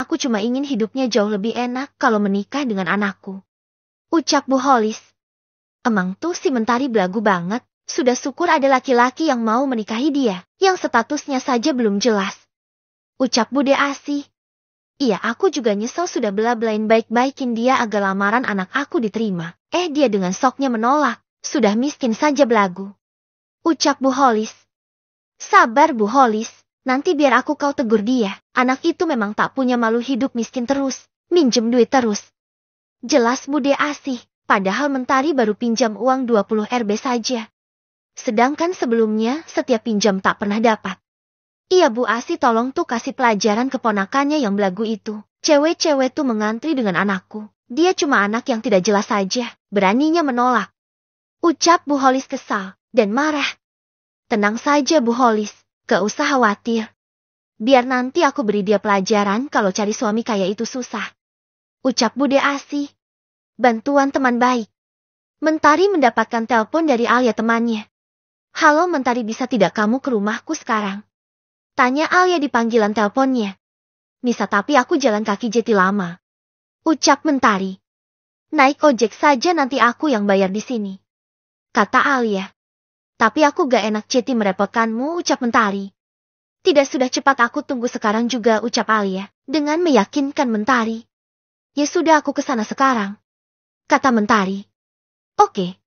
Aku cuma ingin hidupnya jauh lebih enak kalau menikah dengan anakku. Ucap Bu Holis. Emang tuh si Mentari belagu banget. Sudah syukur ada laki-laki yang mau menikahi dia, yang statusnya saja belum jelas. Ucap Bude Asih. Iya, aku juga nyesel sudah bela-belain baik-baikin dia agar lamaran anak aku diterima. Dia dengan soknya menolak. Sudah miskin saja belagu. Ucap Bu Holis. Sabar Bu Holis. Nanti biar aku kau tegur dia. Anak itu memang tak punya malu hidup miskin terus. Minjem duit terus. Jelas Bude Asih. Padahal Mentari baru pinjam uang 20 Rb saja. Sedangkan sebelumnya setiap pinjam tak pernah dapat. Iya Bu Asih, tolong tuh kasih pelajaran keponakannya yang belagu itu. Cewek-cewek tuh mengantri dengan anakku. Dia cuma anak yang tidak jelas saja. Beraninya menolak. Ucap Bu Holis kesal dan marah. Tenang saja Bu Holis. Gak usah khawatir. Biar nanti aku beri dia pelajaran kalau cari suami kayak itu susah. Ucap Bude Asih. Bantuan teman baik. Mentari mendapatkan telepon dari Alia temannya. Halo Mentari, bisa tidak kamu ke rumahku sekarang? Tanya Alia di panggilan teleponnya. Bisa, tapi aku jalan kaki jeti lama. Ucap Mentari. Naik ojek saja, nanti aku yang bayar di sini. Kata Alia. Tapi aku gak enak jeti merepotkanmu, ucap Mentari. Tidak, sudah cepat aku tunggu sekarang juga, ucap Alia. Dengan meyakinkan Mentari. Ya sudah, aku kesana sekarang. Kata Mentari. Oke.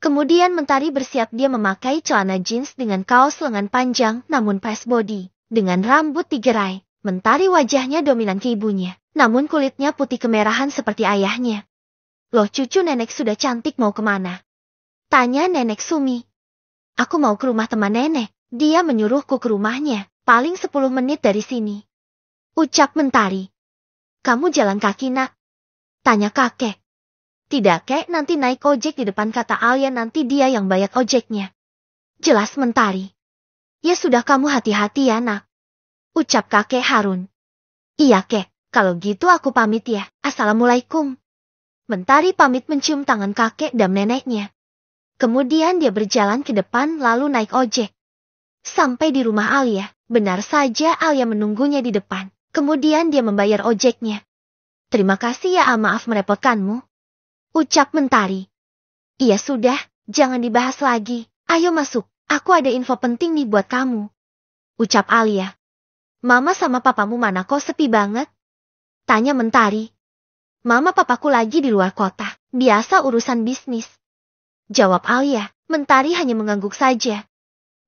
Kemudian Mentari bersiap, dia memakai celana jeans dengan kaos lengan panjang namun press body. Dengan rambut digerai. Mentari wajahnya dominan ke ibunya. Namun kulitnya putih kemerahan seperti ayahnya. Loh, cucu nenek sudah cantik, mau kemana? Tanya Nenek Sumi. Aku mau ke rumah teman nenek. Dia menyuruhku ke rumahnya. Paling 10 menit dari sini. Ucap Mentari. Kamu jalan kaki, nak? Tanya kakek. Tidak kek, nanti naik ojek di depan, kata Alia, nanti dia yang bayar ojeknya. Jelas Mentari. Ya sudah, kamu hati-hati ya nak. Ucap kakek Harun. Iya kek, kalau gitu aku pamit ya. Assalamualaikum. Mentari pamit mencium tangan kakek dan neneknya. Kemudian dia berjalan ke depan lalu naik ojek. Sampai di rumah Alia, benar saja Alia menunggunya di depan. Kemudian dia membayar ojeknya. Terima kasih ya, maaf merepotkanmu. Ucap Mentari. Iya sudah, jangan dibahas lagi. Ayo masuk, aku ada info penting nih buat kamu. Ucap Alia. Mama sama papamu mana kok sepi banget? Tanya Mentari. Mama papaku lagi di luar kota, biasa urusan bisnis. Jawab Alia. Mentari hanya mengangguk saja.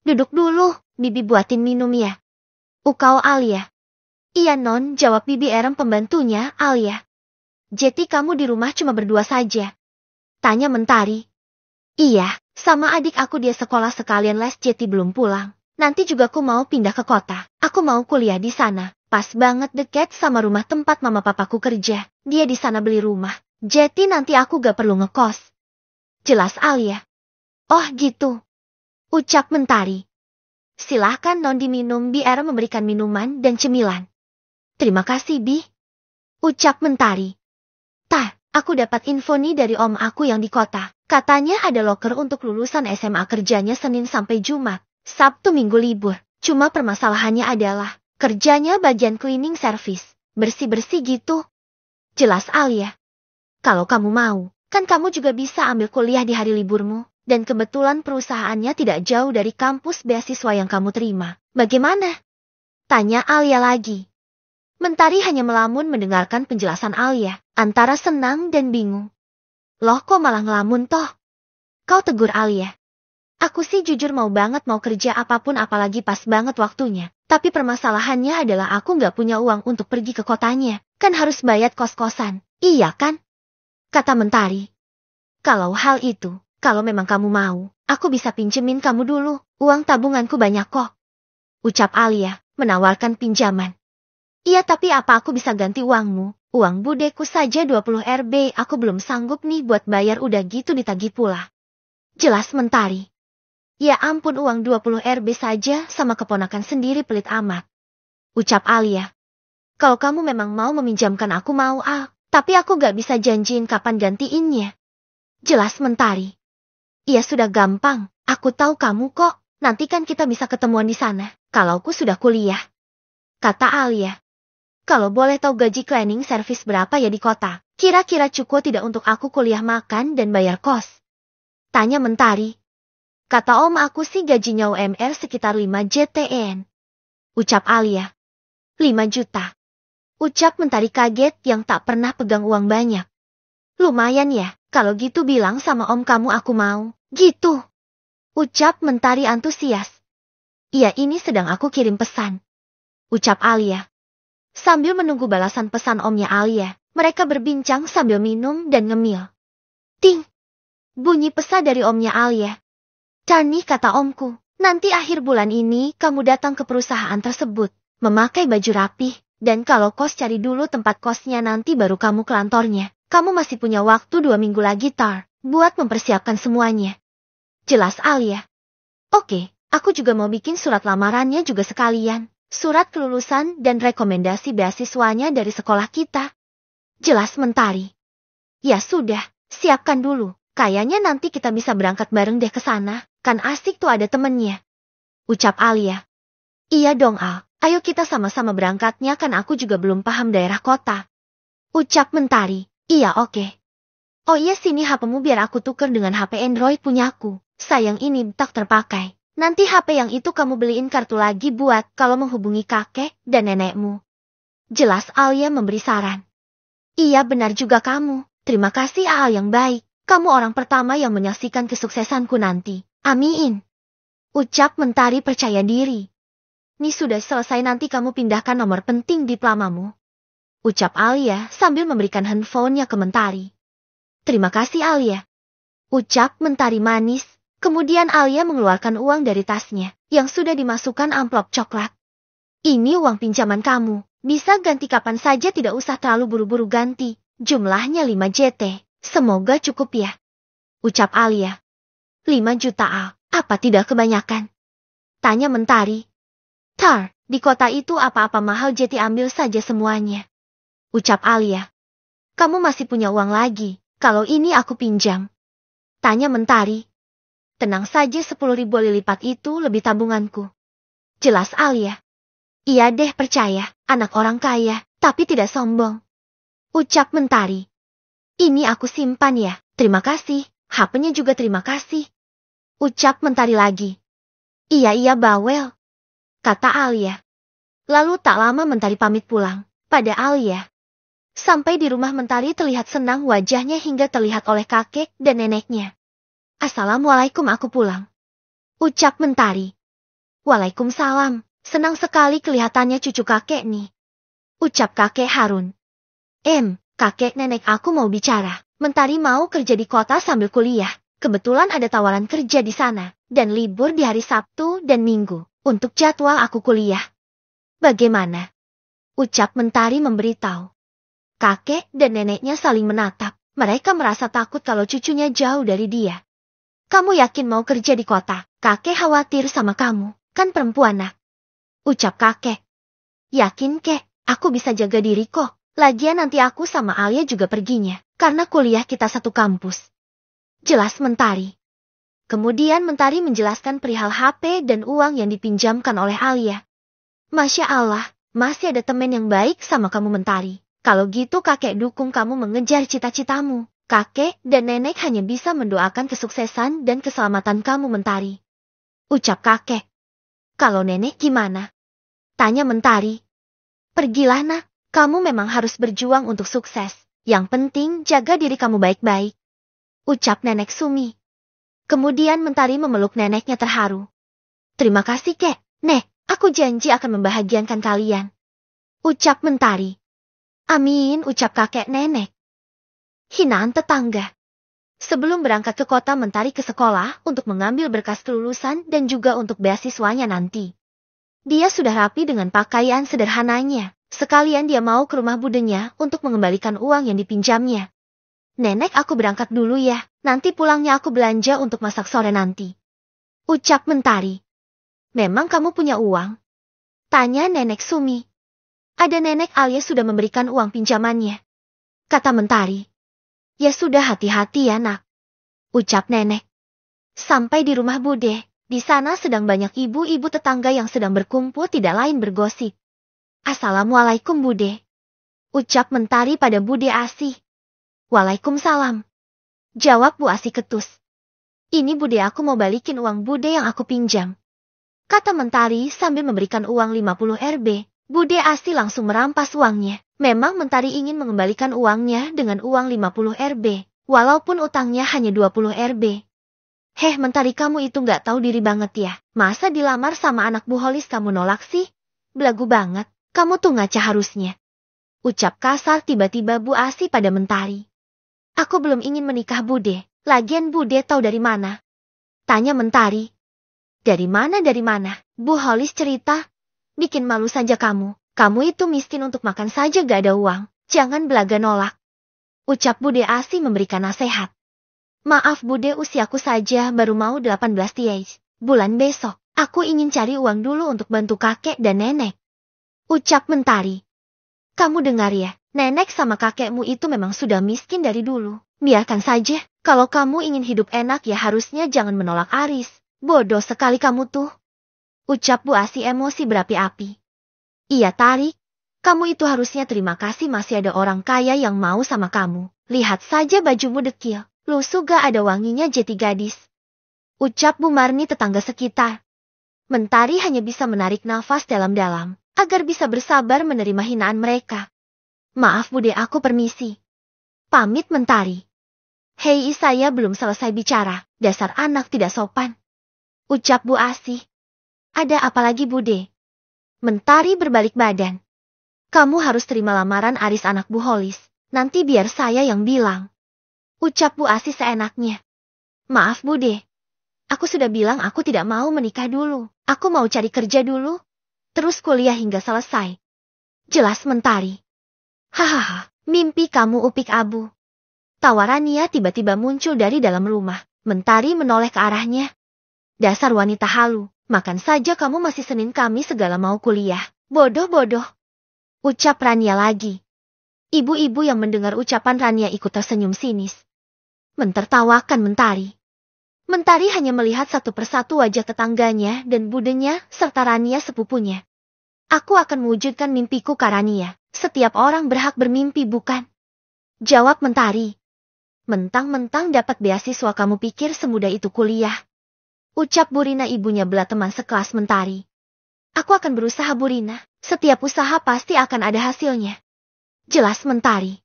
Duduk dulu, Bibi buatin minum ya. Ukau Alia. Iya non, jawab Bibi Erem pembantunya Alia. Jeti, kamu di rumah cuma berdua saja? Tanya Mentari. Iya, sama adik aku, dia sekolah sekalian les, Jeti belum pulang. Nanti juga aku mau pindah ke kota. Aku mau kuliah di sana. Pas banget dekat sama rumah tempat mama papaku kerja. Dia di sana beli rumah. Jeti nanti aku gak perlu ngekos. Jelas Alia. Oh gitu. Ucap Mentari. Silahkan non diminum, Bi Erem memberikan minuman dan cemilan. Terima kasih Bi. Ucap Mentari. Tah, aku dapat info nih dari om aku yang di kota. Katanya ada loker untuk lulusan SMA, kerjanya Senin sampai Jumat. Sabtu Minggu libur. Cuma permasalahannya adalah kerjanya bagian cleaning service. Bersih-bersih gitu. Jelas Alia. Kalau kamu mau, kan kamu juga bisa ambil kuliah di hari liburmu. Dan kebetulan perusahaannya tidak jauh dari kampus beasiswa yang kamu terima. Bagaimana? Tanya Alia lagi. Mentari hanya melamun mendengarkan penjelasan Alia. Antara senang dan bingung. Loh, kok malah ngelamun toh? Kau tegur Alia. Aku sih jujur mau banget mau kerja apapun, apalagi pas banget waktunya. Tapi permasalahannya adalah aku gak punya uang untuk pergi ke kotanya. Kan harus bayar kos-kosan. Iya kan? Kata Mentari. Kalau hal itu, kalau memang kamu mau, aku bisa pinjemin kamu dulu. Uang tabunganku banyak kok. Ucap Alia, menawarkan pinjaman. Iya, tapi apa aku bisa ganti uangmu? Uang budeku saja 20 Rb, aku belum sanggup nih buat bayar, udah gitu ditagih pula. Jelas Mentari. Ya ampun, uang 20 Rb saja sama keponakan sendiri, pelit amat. Ucap Alia. Kalau kamu memang mau meminjamkan aku mau tapi aku gak bisa janjiin kapan gantiinnya. Jelas Mentari. Iya sudah gampang, aku tahu kamu kok, nanti kan kita bisa ketemuan di sana, kalau aku sudah kuliah. Kata Alia. Kalau boleh tahu gaji cleaning service berapa ya di kota? Kira-kira cukup tidak untuk aku kuliah, makan dan bayar kos? Tanya Mentari. Kata om aku sih gajinya UMR sekitar 5 JTN. Ucap Alia. 5 juta. Ucap Mentari kaget yang tak pernah pegang uang banyak. Lumayan ya, kalau gitu bilang sama om kamu aku mau. Gitu. Ucap Mentari antusias. Iya, ini sedang aku kirim pesan. Ucap Alia. Sambil menunggu balasan pesan omnya Alia, mereka berbincang sambil minum dan ngemil. Ting! Bunyi pesan dari omnya Alia. Tani, kata omku, nanti akhir bulan ini kamu datang ke perusahaan tersebut, memakai baju rapih, dan kalau kos cari dulu tempat kosnya, nanti baru kamu ke kantornya. Kamu masih punya waktu 2 minggu lagi, Tar, buat mempersiapkan semuanya. Jelas Alia. Oke, aku juga mau bikin surat lamarannya juga sekalian. Surat kelulusan dan rekomendasi beasiswanya dari sekolah kita. Jelas Mentari. Ya sudah, siapkan dulu. Kayaknya nanti kita bisa berangkat bareng deh ke sana. Kan asik tuh ada temennya. Ucap Alia. Iya dong Al, ayo kita sama-sama berangkatnya, kan aku juga belum paham daerah kota. Ucap Mentari. Iya oke. Oh iya, sini HP-mu biar aku tuker dengan HP Android punyaku. Sayang ini tak terpakai. Nanti HP yang itu kamu beliin kartu lagi buat kalau menghubungi kakek dan nenekmu. Jelas Alia memberi saran. Iya benar juga kamu. Terima kasih Al yang baik. Kamu orang pertama yang menyaksikan kesuksesanku nanti. Amin. Ucap Mentari percaya diri. Nih sudah selesai, nanti kamu pindahkan nomor penting diplamamu. Ucap Alia sambil memberikan handphonenya ke Mentari. Terima kasih Alia. Ucap Mentari manis. Kemudian Alia mengeluarkan uang dari tasnya, yang sudah dimasukkan amplop coklat. Ini uang pinjaman kamu, bisa ganti kapan saja, tidak usah terlalu buru-buru ganti. Jumlahnya 5 JT, semoga cukup ya. Ucap Alia. 5 juta Al, apa tidak kebanyakan? Tanya Mentari. Tar, di kota itu apa-apa mahal, JT ambil saja semuanya. Ucap Alia. Kamu masih punya uang lagi, kalau ini aku pinjam. Tanya Mentari. Tenang saja, 10.000 lipat itu lebih tabunganku. Jelas Alia. Iya deh, percaya, anak orang kaya, tapi tidak sombong. Ucap Mentari. Ini aku simpan ya, terima kasih, HP-nya juga terima kasih. Ucap Mentari lagi. Iya bawel, kata Alia. Lalu tak lama Mentari pamit pulang pada Alia. Sampai di rumah Mentari terlihat senang wajahnya hingga terlihat oleh kakek dan neneknya. Assalamualaikum, aku pulang. Ucap Mentari. Waalaikumsalam, senang sekali kelihatannya cucu kakek nih. Ucap kakek Harun. Kakek nenek aku mau bicara. Mentari mau kerja di kota sambil kuliah. Kebetulan ada tawaran kerja di sana, dan libur di hari Sabtu dan Minggu, untuk jadwal aku kuliah. Bagaimana? Ucap Mentari memberitahu. Kakek dan neneknya saling menatap. Mereka merasa takut kalau cucunya jauh dari dia. Kamu yakin mau kerja di kota? Kakek khawatir sama kamu, kan perempuan nak. Ucap kakek. Yakin kek, aku bisa jaga diri kok. Lagian nanti aku sama Alia juga perginya, karena kuliah kita satu kampus. Jelas Mentari. Kemudian Mentari menjelaskan perihal HP dan uang yang dipinjamkan oleh Alia. Masya Allah, masih ada temen yang baik sama kamu Mentari. Kalau gitu kakek dukung kamu mengejar cita-citamu. Kakek dan nenek hanya bisa mendoakan kesuksesan dan keselamatan kamu Mentari. Ucap kakek. Kalau nenek gimana? Tanya Mentari. Pergilah nak, kamu memang harus berjuang untuk sukses. Yang penting jaga diri kamu baik-baik. Ucap nenek Sumi. Kemudian Mentari memeluk neneknya terharu. Terima kasih kek, nek, aku janji akan membahagiakan kalian. Ucap Mentari. Amin, ucap kakek nenek. Hinaan tetangga. Sebelum berangkat ke kota, Mentari ke sekolah untuk mengambil berkas kelulusan dan juga untuk beasiswanya nanti. Dia sudah rapi dengan pakaian sederhananya. Sekalian dia mau ke rumah budenya untuk mengembalikan uang yang dipinjamnya. Nenek, aku berangkat dulu ya. Nanti pulangnya aku belanja untuk masak sore nanti. Ucap Mentari. Memang kamu punya uang? Tanya nenek Sumi. Ada, nenek Alia sudah memberikan uang pinjamannya. Kata Mentari. Ya sudah, hati-hati ya nak. Ucap nenek. Sampai di rumah Bude, di sana sedang banyak ibu-ibu tetangga yang sedang berkumpul, tidak lain bergosip. Assalamualaikum Bude. Ucap Mentari pada Bude Asih. Waalaikumsalam. Jawab Bu Asih ketus. Ini Bude, aku mau balikin uang Bude yang aku pinjam. Kata Mentari sambil memberikan uang 50 Rb. Bude Asih langsung merampas uangnya. Memang Mentari ingin mengembalikan uangnya dengan uang 50 Rb. Walaupun utangnya hanya 20 Rb. Heh Mentari, kamu itu nggak tahu diri banget ya. Masa dilamar sama anak Bu Holis kamu nolak sih? Belagu banget. Kamu tuh ngaca harusnya. Ucap kasar tiba-tiba Bu Asih pada Mentari. Aku belum ingin menikah Bude. Lagian Bude tahu dari mana? Tanya Mentari. Dari mana? Bu Holis cerita. Bikin malu saja kamu. Kamu itu miskin, untuk makan saja gak ada uang. Jangan belaga nolak. Ucap Bude Asih memberikan nasihat. Maaf Bude, usiaku saja baru mau 18 tahun. Bulan besok, aku ingin cari uang dulu untuk bantu kakek dan nenek. Ucap Mentari. Kamu dengar ya, nenek sama kakekmu itu memang sudah miskin dari dulu. Biarkan saja, kalau kamu ingin hidup enak ya harusnya jangan menolak Aris. Bodoh sekali kamu tuh. Ucap Bu Asih emosi berapi-api. Iya Tarik, kamu itu harusnya terima kasih masih ada orang kaya yang mau sama kamu. Lihat saja bajumu dekil, lusuh gak ada wanginya jeti gadis. Ucap Bu Marni tetangga sekitar. Mentari hanya bisa menarik nafas dalam-dalam, agar bisa bersabar menerima hinaan mereka. Maaf Bude, aku permisi. Pamit Mentari. Hei, saya belum selesai bicara, dasar anak tidak sopan. Ucap Bu Asih. Ada apa lagi Bude? Mentari berbalik badan. Kamu harus terima lamaran Aris anak Bu Holis, nanti biar saya yang bilang. Ucap Bu Asih seenaknya. Maaf Bude. Aku sudah bilang aku tidak mau menikah dulu. Aku mau cari kerja dulu, terus kuliah hingga selesai. Jelas Mentari. Hahaha, mimpi kamu upik abu. Tawarannya tiba-tiba muncul dari dalam rumah. Mentari menoleh ke arahnya. Dasar wanita halu, makan saja kamu, masih Senin Kamis segala mau kuliah. Bodoh-bodoh. Ucap Rania lagi. Ibu-ibu yang mendengar ucapan Rania ikut tersenyum sinis. Mentertawakan Mentari. Mentari hanya melihat satu persatu wajah tetangganya dan budenya serta Rania sepupunya. Aku akan mewujudkan mimpiku Rania. Setiap orang berhak bermimpi bukan? Jawab Mentari. Mentang-mentang dapat beasiswa kamu pikir semudah itu kuliah? Ucap Burina, ibunya belah teman sekelas Mentari. Aku akan berusaha Burina. Setiap usaha pasti akan ada hasilnya. Jelas Mentari.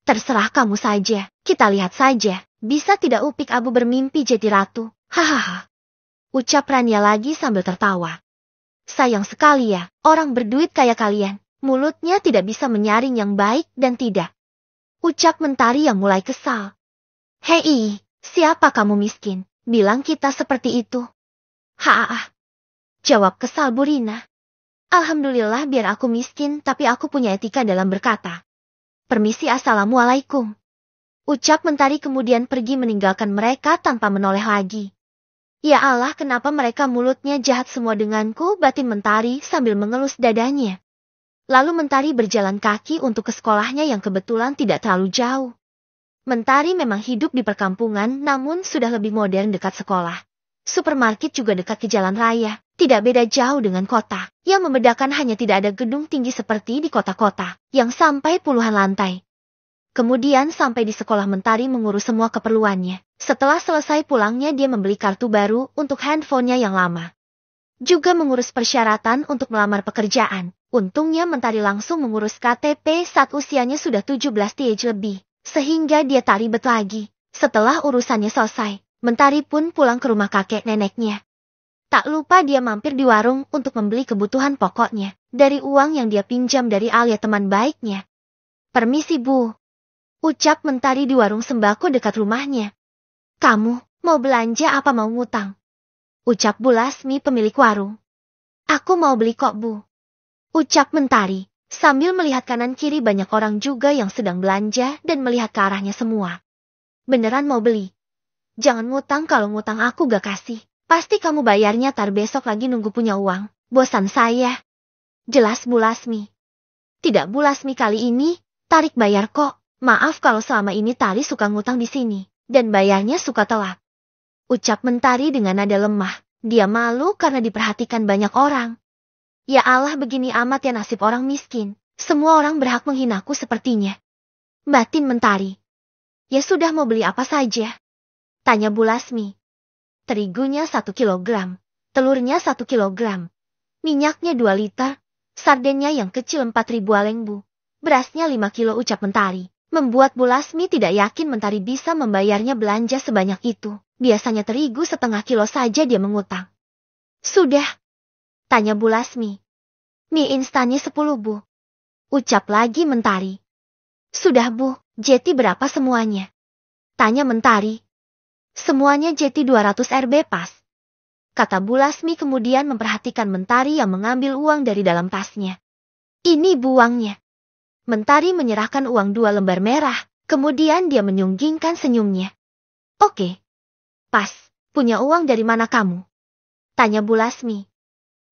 Terserah kamu saja, kita lihat saja. Bisa tidak upik abu bermimpi jadi ratu? Hahaha. Ucap Rania lagi sambil tertawa. Sayang sekali ya, orang berduit kayak kalian. Mulutnya tidak bisa menyaring yang baik dan tidak. Ucap Mentari yang mulai kesal. Hei, siapa kamu miskin? Bilang kita seperti itu. Haah. Jawab kesal Burina. Alhamdulillah biar aku miskin tapi aku punya etika dalam berkata. Permisi, assalamualaikum. Ucap Mentari kemudian pergi meninggalkan mereka tanpa menoleh lagi. Ya Allah, kenapa mereka mulutnya jahat semua denganku, batin Mentari sambil mengelus dadanya. Lalu Mentari berjalan kaki untuk ke sekolahnya yang kebetulan tidak terlalu jauh. Mentari memang hidup di perkampungan namun sudah lebih modern dekat sekolah. Supermarket juga dekat ke jalan raya, tidak beda jauh dengan kota. Yang membedakan hanya tidak ada gedung tinggi seperti di kota-kota, yang sampai puluhan lantai. Kemudian sampai di sekolah Mentari mengurus semua keperluannya. Setelah selesai pulangnya dia membeli kartu baru untuk handphonenya yang lama. Juga mengurus persyaratan untuk melamar pekerjaan. Untungnya Mentari langsung mengurus KTP saat usianya sudah 17 tahun lebih. Sehingga dia tak ribet lagi. Setelah urusannya selesai, Mentari pun pulang ke rumah kakek neneknya. Tak lupa dia mampir di warung untuk membeli kebutuhan pokoknya. Dari uang yang dia pinjam dari Alia teman baiknya. Permisi Bu. Ucap Mentari di warung sembako dekat rumahnya. Kamu, mau belanja apa mau ngutang? Ucap Bu Lasmi pemilik warung. Aku mau beli kok Bu. Ucap Mentari, sambil melihat kanan kiri banyak orang juga yang sedang belanja dan melihat ke arahnya semua. Beneran mau beli? Jangan ngutang, kalau ngutang aku gak kasih. Pasti kamu bayarnya tar besok lagi, nunggu punya uang. Bosan saya. Jelas Bu Lasmi. Tidak Bu Lasmi, kali ini, Tarik bayar kok. Maaf kalau selama ini Tari suka ngutang di sini, dan bayarnya suka telat. Ucap Mentari dengan nada lemah, dia malu karena diperhatikan banyak orang. Ya Allah, begini amat ya nasib orang miskin. Semua orang berhak menghinaku sepertinya. Batin Mentari. Ya sudah, mau beli apa saja? Tanya Bu Lasmi. Terigunya 1 kilogram, telurnya 1 kilogram, minyaknya 2 liter, sardennya yang kecil 4.000 alengbu, berasnya 5 kilo, ucap Mentari. Membuat Bu Lasmi tidak yakin Mentari bisa membayarnya belanja sebanyak itu. Biasanya terigu setengah kilo saja dia mengutang. Sudah? Tanya Bu Lasmi. Mie instannya 10 Bu. Ucap lagi Mentari. Sudah Bu, jeti berapa semuanya? Tanya Mentari. Semuanya jeti 200 Rb pas. Kata Bu Lasmi kemudian memperhatikan Mentari yang mengambil uang dari dalam tasnya. Ini Bu uangnya. Mentari menyerahkan uang 2 lembar merah, kemudian dia menyunggingkan senyumnya. Oke. Pas, punya uang dari mana kamu? Tanya Bu Lasmi.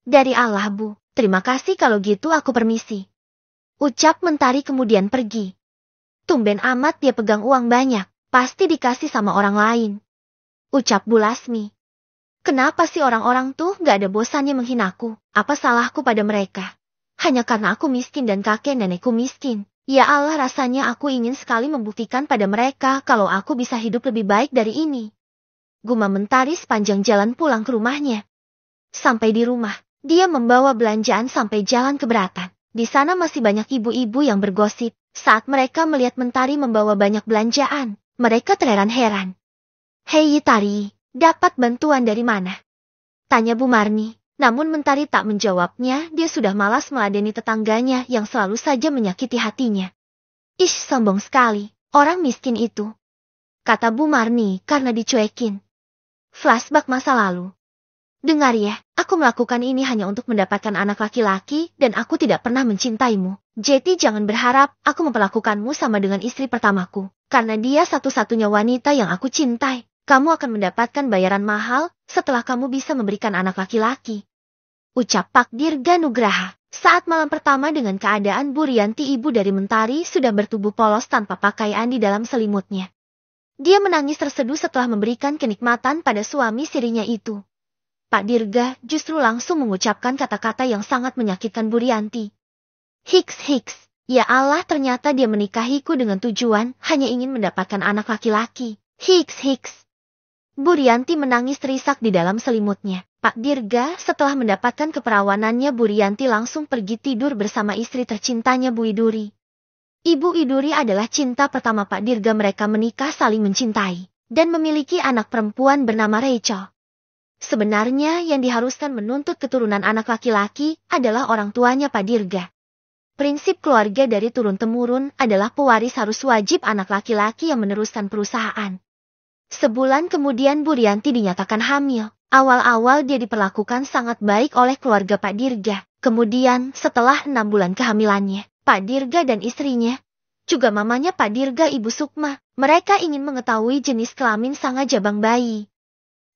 Dari Allah Bu, terima kasih kalau gitu aku permisi. Ucap Mentari kemudian pergi. Tumben amat dia pegang uang banyak, pasti dikasih sama orang lain. Ucap Bu Lasmi. Kenapa sih orang-orang tuh gak ada bosannya menghinaku? Apa salahku pada mereka? Hanya karena aku miskin dan kakek nenekku miskin. Ya Allah, rasanya aku ingin sekali membuktikan pada mereka kalau aku bisa hidup lebih baik dari ini. Gumam Mentari sepanjang jalan pulang ke rumahnya. Sampai di rumah, dia membawa belanjaan sampai jalan keberatan. Di sana masih banyak ibu-ibu yang bergosip. Saat mereka melihat Mentari membawa banyak belanjaan, mereka terheran-heran. Hei Tari, dapat bantuan dari mana? Tanya Bu Marni. Namun Mentari tak menjawabnya, dia sudah malas meladeni tetangganya yang selalu saja menyakiti hatinya. Ish, sombong sekali, orang miskin itu. Kata Bu Marni karena dicuekin. Flashback masa lalu. Dengar ya, aku melakukan ini hanya untuk mendapatkan anak laki-laki dan aku tidak pernah mencintaimu. Jadi jangan berharap aku memperlakukanmu sama dengan istri pertamaku. Karena dia satu-satunya wanita yang aku cintai. Kamu akan mendapatkan bayaran mahal setelah kamu bisa memberikan anak laki-laki. Ucap Pak Dirga Nugraha. Saat malam pertama dengan keadaan Bu Rianti, ibu dari Mentari, sudah bertubuh polos tanpa pakaian di dalam selimutnya. Dia menangis terseduh setelah memberikan kenikmatan pada suami sirinya itu. Pak Dirga justru langsung mengucapkan kata-kata yang sangat menyakitkan Bu Rianti. Hiks. Ya Allah, ternyata dia menikahiku dengan tujuan hanya ingin mendapatkan anak laki-laki. Hiks. Bu Rianti menangis terisak di dalam selimutnya. Pak Dirga setelah mendapatkan keperawanannya, Bu Rianti langsung pergi tidur bersama istri tercintanya Bu Iduri. Ibu Iduri adalah cinta pertama Pak Dirga. Mereka menikah saling mencintai dan memiliki anak perempuan bernama Rachel. Sebenarnya yang diharuskan menuntut keturunan anak laki-laki adalah orang tuanya Pak Dirga. Prinsip keluarga dari turun-temurun adalah pewaris harus wajib anak laki-laki yang meneruskan perusahaan. Sebulan kemudian Bu Rianti dinyatakan hamil. Awal-awal dia diperlakukan sangat baik oleh keluarga Pak Dirga. Kemudian setelah 6 bulan kehamilannya, Pak Dirga dan istrinya, juga mamanya Pak Dirga, Ibu Sukma, mereka ingin mengetahui jenis kelamin sang jabang bayi.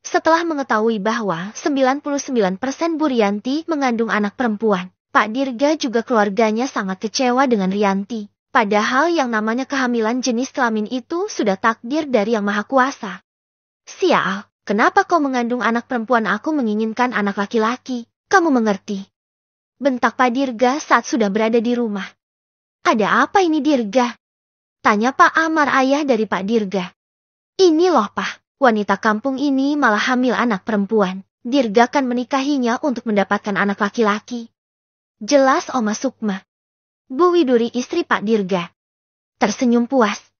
Setelah mengetahui bahwa 99% Bu Rianti mengandung anak perempuan, Pak Dirga juga keluarganya sangat kecewa dengan Rianti. Padahal yang namanya kehamilan jenis kelamin itu sudah takdir dari Yang Maha Kuasa. Sial, kenapa kau mengandung anak perempuan? Aku menginginkan anak laki-laki, kamu mengerti? Bentak Pak Dirga saat sudah berada di rumah. Ada apa ini Dirga? Tanya Pak Amar, ayah dari Pak Dirga. Ini loh Pak, wanita kampung ini malah hamil anak perempuan. Dirga kan menikahinya untuk mendapatkan anak laki-laki. Jelas Oma Sukma. Bu Widuri, istri Pak Dirga, tersenyum puas.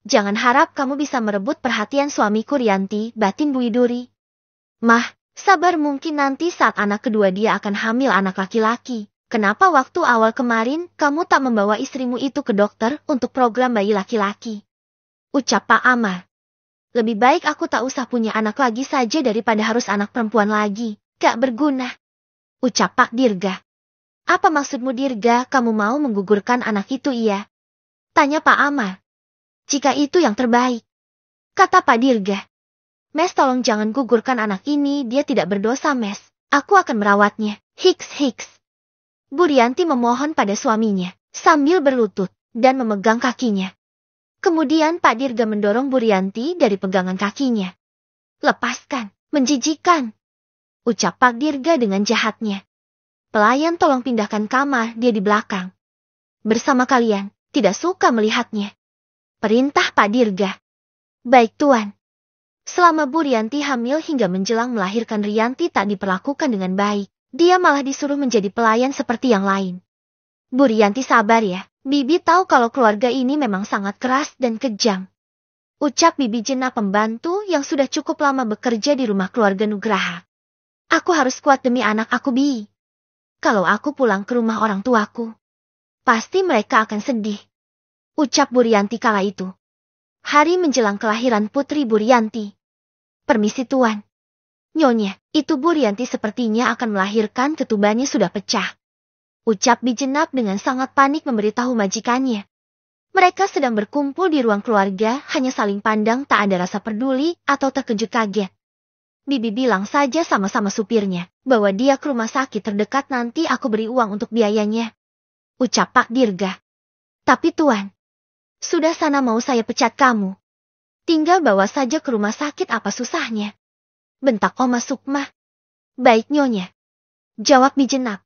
Jangan harap kamu bisa merebut perhatian suamiku Rianti, batin Bu Widuri. Mah, sabar, mungkin nanti saat anak kedua dia akan hamil anak laki-laki. Kenapa waktu awal kemarin kamu tak membawa istrimu itu ke dokter untuk program bayi laki-laki? Ucap Pak Amar. Lebih baik aku tak usah punya anak lagi saja daripada harus anak perempuan lagi. Gak berguna. Ucap Pak Dirga. Apa maksudmu Dirga, kamu mau menggugurkan anak itu? Iya. Tanya Pak Amar. Jika itu yang terbaik. Kata Pak Dirga. Mes, tolong jangan gugurkan anak ini, dia tidak berdosa Mes. Aku akan merawatnya. Hiks. Bu Rianti memohon pada suaminya, sambil berlutut, dan memegang kakinya. Kemudian Pak Dirga mendorong Bu Rianti dari pegangan kakinya. Lepaskan, menjijikan. Ucap Pak Dirga dengan jahatnya. Pelayan, tolong pindahkan kamar, dia di belakang. bersama kalian, tidak suka melihatnya. Perintah Pak Dirga. Baik Tuan. Selama Bu Rianti hamil hingga menjelang melahirkan, Rianti tak diperlakukan dengan baik. Dia malah disuruh menjadi pelayan seperti yang lain. Bu Rianti sabar ya, Bibi tahu kalau keluarga ini memang sangat keras dan kejam. Ucap Bibi Jenap pembantu yang sudah cukup lama bekerja di rumah keluarga Nugraha. Aku harus kuat demi anak aku, Bi. Kalau aku pulang ke rumah orang tuaku, pasti mereka akan sedih. Ucap Bu Rianti kala itu. Hari menjelang kelahiran putri Bu Rianti. Permisi Tuan. Nyonya, itu Bu Rianti sepertinya akan melahirkan, ketubannya sudah pecah. Ucap Bi Jenap dengan sangat panik memberitahu majikannya. Mereka sedang berkumpul di ruang keluarga, hanya saling pandang, tak ada rasa peduli atau terkejut kaget. Bibi bilang saja sama-sama supirnya, bahwa dia ke rumah sakit terdekat, nanti aku beri uang untuk biayanya. Ucap Pak Dirga. Tapi Tuan, sudah sana mau saya pecat kamu. Tinggal bawa saja ke rumah sakit, apa susahnya? Bentak Oma Sukma. Baik Nyonya. Jawab Bi Jenap.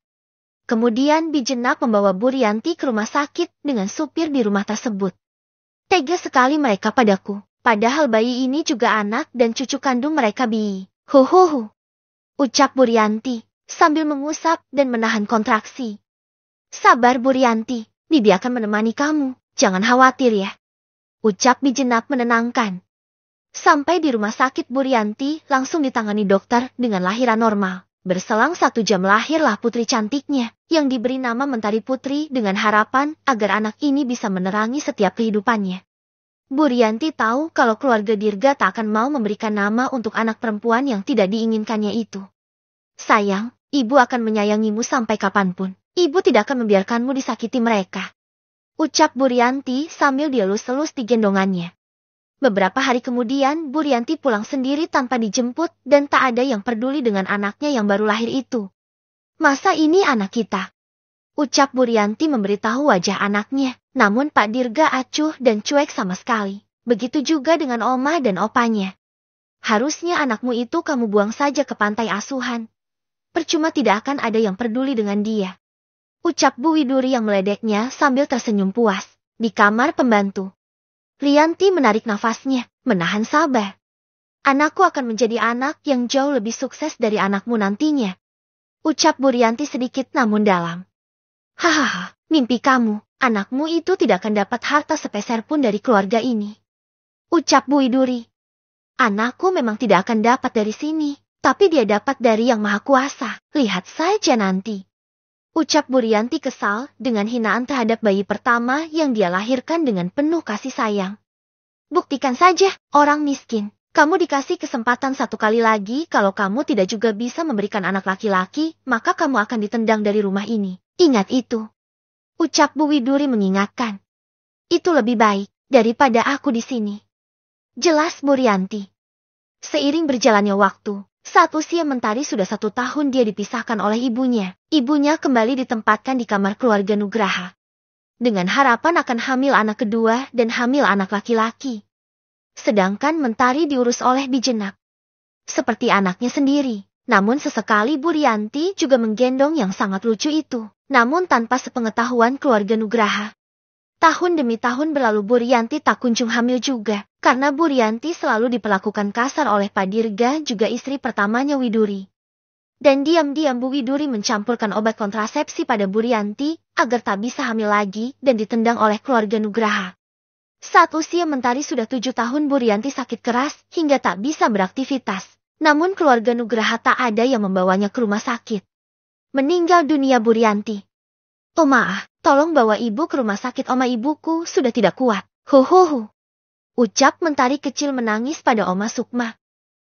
Kemudian Bi Jenap membawa Bu Rianti ke rumah sakit dengan supir di rumah tersebut. Tega sekali mereka padaku, padahal bayi ini juga anak dan cucu kandung mereka, Bi. Huhuhu. Ucap Bu Rianti sambil mengusap dan menahan kontraksi. Sabar Bu Rianti, Bibi akan menemani kamu, jangan khawatir ya. Ucap Bi Jenap menenangkan. Sampai di rumah sakit, Bu Rianti langsung ditangani dokter dengan lahiran normal. Berselang 1 jam lahirlah putri cantiknya, yang diberi nama Mentari Putri dengan harapan agar anak ini bisa menerangi setiap kehidupannya. Bu Rianti tahu kalau keluarga Dirga tak akan mau memberikan nama untuk anak perempuan yang tidak diinginkannya itu. Sayang, ibu akan menyayangimu sampai kapanpun. Ibu tidak akan membiarkanmu disakiti mereka. Ucap Bu Rianti sambil dielus-elus di gendongannya. Beberapa hari kemudian, Bu Rianti pulang sendiri tanpa dijemput dan tak ada yang peduli dengan anaknya yang baru lahir itu. Masa ini anak kita? Ucap Bu Rianti memberitahu wajah anaknya, namun Pak Dirga acuh dan cuek sama sekali. Begitu juga dengan Oma dan Opanya. Harusnya anakmu itu kamu buang saja ke pantai asuhan. Percuma, tidak akan ada yang peduli dengan dia. Ucap Bu Widuri yang meledeknya sambil tersenyum puas. Di kamar pembantu, Rianti menarik nafasnya, menahan sabar. Anakku akan menjadi anak yang jauh lebih sukses dari anakmu nantinya. Ucap Bu Rianti sedikit namun dalam. Hahaha, mimpi kamu, anakmu itu tidak akan dapat harta sepeser pun dari keluarga ini. Ucap Bu Widuri. Anakku memang tidak akan dapat dari sini, tapi dia dapat dari Yang Maha Kuasa, lihat saja nanti. Ucap Bu Rianti kesal dengan hinaan terhadap bayi pertama yang dia lahirkan dengan penuh kasih sayang. Buktikan saja, orang miskin. Kamu dikasih kesempatan 1 kali lagi, kalau kamu tidak juga bisa memberikan anak laki-laki, maka kamu akan ditendang dari rumah ini. Ingat itu. Ucap Bu Widuri mengingatkan. Itu lebih baik daripada aku di sini. Jelas Bu Rianti. Seiring berjalannya waktu, saat usia Mentari sudah 1 tahun dia dipisahkan oleh ibunya. Ibunya kembali ditempatkan di kamar keluarga Nugraha. Dengan harapan akan hamil anak kedua dan hamil anak laki-laki. Sedangkan Mentari diurus oleh Bi Jenap. Seperti anaknya sendiri. Namun sesekali Bu Rianti juga menggendong yang sangat lucu itu. Namun tanpa sepengetahuan keluarga Nugraha. Tahun demi tahun berlalu, Bu Rianti tak kunjung hamil juga. Karena Bu Rianti selalu diperlakukan kasar oleh Pak Dirga, juga istri pertamanya Widuri. Dan diam-diam Bu Widuri mencampurkan obat kontrasepsi pada Bu Rianti agar tak bisa hamil lagi dan ditendang oleh keluarga Nugraha. Saat usia Mentari sudah 7 tahun, Bu Rianti sakit keras hingga tak bisa beraktivitas. Namun keluarga Nugraha tak ada yang membawanya ke rumah sakit. Meninggal dunia Bu Rianti. Oma, tolong bawa ibu ke rumah sakit, Oma, ibuku sudah tidak kuat. Huhuhu. Ucap Mentari kecil menangis pada Oma Sukma.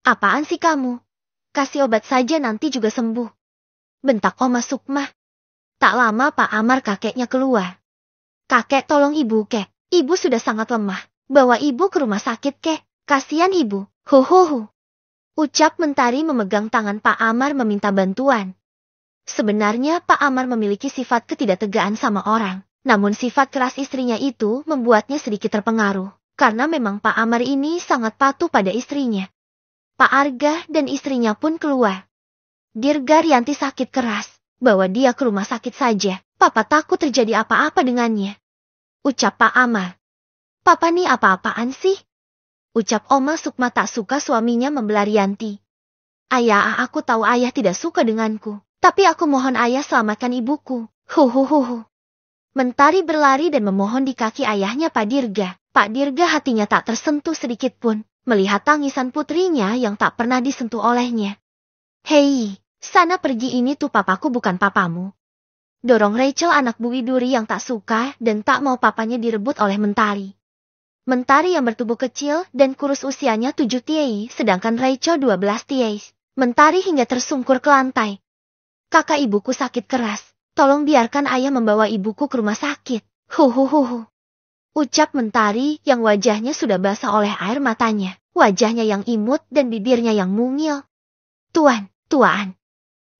Apaan sih kamu? Kasih obat saja nanti juga sembuh. Bentak Oma Sukma. Tak lama Pak Amar kakeknya keluar. Kakek, tolong ibu, kek. Ibu sudah sangat lemah. Bawa ibu ke rumah sakit, kek. Kasihan ibu. Huhuhu. Ucap Mentari memegang tangan Pak Amar meminta bantuan. Sebenarnya Pak Amar memiliki sifat ketidaktegaan sama orang. Namun sifat keras istrinya itu membuatnya sedikit terpengaruh. Karena memang Pak Amar ini sangat patuh pada istrinya. Pak Arga dan istrinya pun keluar. Dirga Rianti sakit keras. Bawa dia ke rumah sakit saja. Papa takut terjadi apa-apa dengannya. Ucap Pak Amar. Papa nih apa-apaan sih? Ucap Oma Sukma tak suka suaminya membela Rianti. Ayah, aku tahu ayah tidak suka denganku. Tapi aku mohon ayah selamatkan ibuku. Huhuhuhu. Mentari berlari dan memohon di kaki ayahnya Pak Dirga. Pak Dirga hatinya tak tersentuh sedikit pun, melihat tangisan putrinya yang tak pernah disentuh olehnya. Hei, sana pergi, ini tuh papaku bukan papamu. Dorong Rachel anak Bu Widuri yang tak suka dan tak mau papanya direbut oleh Mentari. Mentari yang bertubuh kecil dan kurus usianya 7 tiei, sedangkan Rachel 12 tiei. Mentari hingga tersungkur ke lantai. Kakak, ibuku sakit keras. Tolong biarkan ayah membawa ibuku ke rumah sakit. Huhuhuhu. Ucap Mentari yang wajahnya sudah basah oleh air matanya. Wajahnya yang imut dan bibirnya yang mungil. Tuan.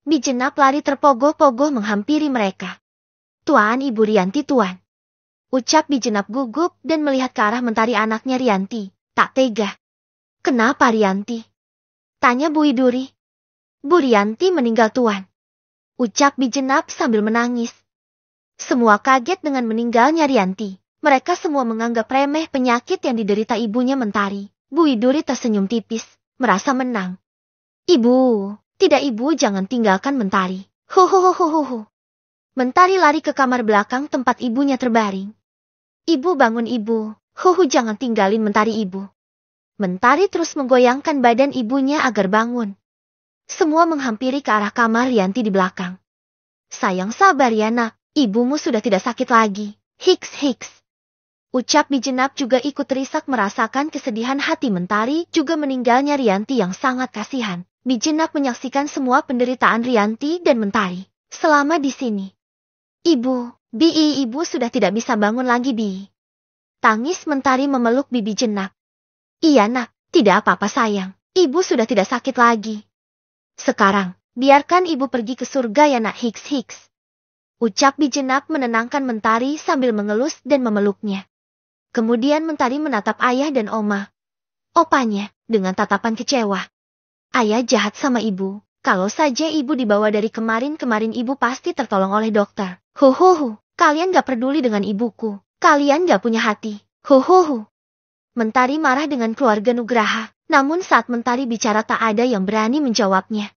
Bijenap lari terpogoh-pogoh menghampiri mereka. Tuan, Ibu Rianti, Tuan. Ucap Bijenap gugup dan melihat ke arah Mentari anaknya Rianti. Tak tega. Kenapa Rianti? Tanya Bu Widuri. Bu Rianti meninggal, Tuan. Ucap Bijenap sambil menangis. Semua kaget dengan meninggalnya Rianti. Mereka semua menganggap remeh penyakit yang diderita ibunya Mentari. Bu Widuri tersenyum tipis, merasa menang. Ibu, tidak ibu, jangan tinggalkan Mentari. Huhuhuhuhu. Mentari lari ke kamar belakang tempat ibunya terbaring. Ibu, bangun ibu. Jangan tinggalin Mentari, ibu. Mentari terus menggoyangkan badan ibunya agar bangun. Semua menghampiri ke arah kamar Rianti di belakang. Sayang, sabar ya nak, ibumu sudah tidak sakit lagi. Hiks. Ucap Bijenap juga ikut terisak merasakan kesedihan hati Mentari juga meninggalnya Rianti yang sangat kasihan. Bijenap menyaksikan semua penderitaan Rianti dan Mentari selama di sini. Ibu sudah tidak bisa bangun lagi, Bi. Tangis Mentari memeluk bibi Jenap. Iya nak, tidak apa-apa sayang. Ibu sudah tidak sakit lagi. Sekarang, biarkan ibu pergi ke surga ya nak. Hiks. Ucap Bijenap menenangkan Mentari sambil mengelus dan memeluknya. Kemudian Mentari menatap ayah dan opanya, dengan tatapan kecewa. Ayah jahat sama ibu. Kalau saja ibu dibawa dari kemarin ibu pasti tertolong oleh dokter. Kalian gak peduli dengan ibuku. Kalian gak punya hati. Mentari marah dengan keluarga Nugraha. Namun saat Mentari bicara tak ada yang berani menjawabnya.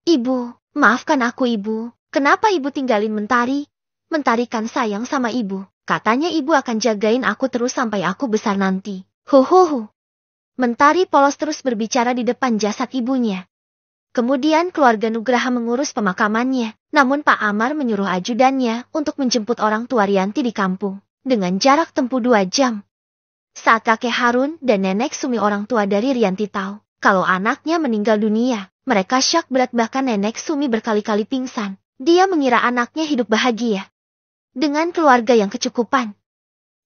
Ibu, maafkan aku ibu. Kenapa ibu tinggalin Mentari? Mentari kan sayang sama ibu. Katanya ibu akan jagain aku terus sampai aku besar nanti. Mentari polos terus berbicara di depan jasad ibunya. Kemudian keluarga Nugraha mengurus pemakamannya, namun Pak Amar menyuruh ajudannya untuk menjemput orang tua Rianti di kampung, dengan jarak tempuh 2 jam. Saat kakek Harun dan nenek Sumi orang tua dari Rianti tahu kalau anaknya meninggal dunia, mereka syak berat, bahkan nenek Sumi berkali-kali pingsan. Dia mengira anaknya hidup bahagia dengan keluarga yang kecukupan.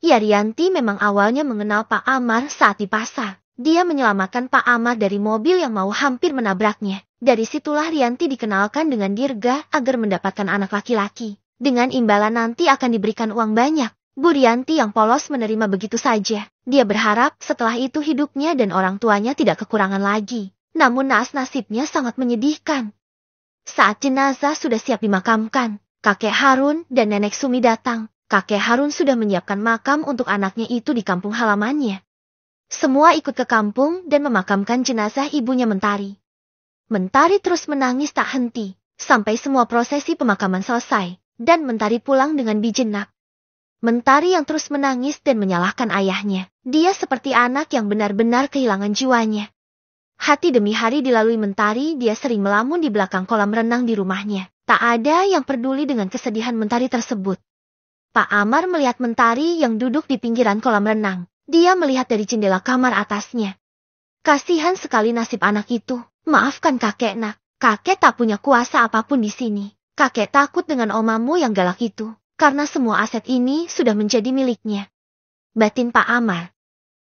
Ya, Rianti memang awalnya mengenal Pak Amar saat di pasar. Dia menyelamatkan Pak Amar dari mobil yang mau hampir menabraknya. Dari situlah Rianti dikenalkan dengan Dirga agar mendapatkan anak laki-laki. Dengan imbalan nanti akan diberikan uang banyak. Bu Rianti yang polos menerima begitu saja. Dia berharap setelah itu hidupnya dan orang tuanya tidak kekurangan lagi. Namun nasibnya sangat menyedihkan. Saat jenazah sudah siap dimakamkan, kakek Harun dan nenek Sumi datang. Kakek Harun sudah menyiapkan makam untuk anaknya itu di kampung halamannya. Semua ikut ke kampung dan memakamkan jenazah ibunya Mentari. Mentari terus menangis tak henti, sampai semua prosesi pemakaman selesai, dan Mentari pulang dengan Bijenap. Mentari yang terus menangis dan menyalahkan ayahnya. Dia seperti anak yang benar-benar kehilangan jiwanya. Hati demi hari dilalui Mentari, dia sering melamun di belakang kolam renang di rumahnya. Tak ada yang peduli dengan kesedihan Mentari tersebut. Pak Amar melihat Mentari yang duduk di pinggiran kolam renang. Dia melihat dari jendela kamar atasnya. Kasihan sekali nasib anak itu. Maafkan kakek nak, kakek tak punya kuasa apapun di sini. Kakek takut dengan omamu yang galak itu, karena semua aset ini sudah menjadi miliknya. Batin Pak Amar.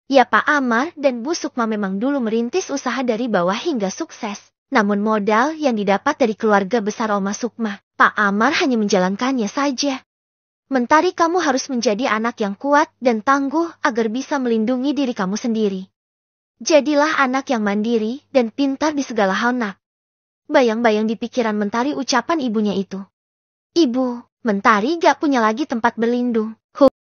Ya, Pak Amar dan Bu Sukma memang dulu merintis usaha dari bawah hingga sukses. Namun modal yang didapat dari keluarga besar Oma Sukma, Pak Amar hanya menjalankannya saja. Mentari, kamu harus menjadi anak yang kuat dan tangguh agar bisa melindungi diri kamu sendiri. Jadilah anak yang mandiri dan pintar di segala hal nak. Bayang-bayang di pikiran Mentari ucapan ibunya itu. Ibu, Mentari gak punya lagi tempat berlindung.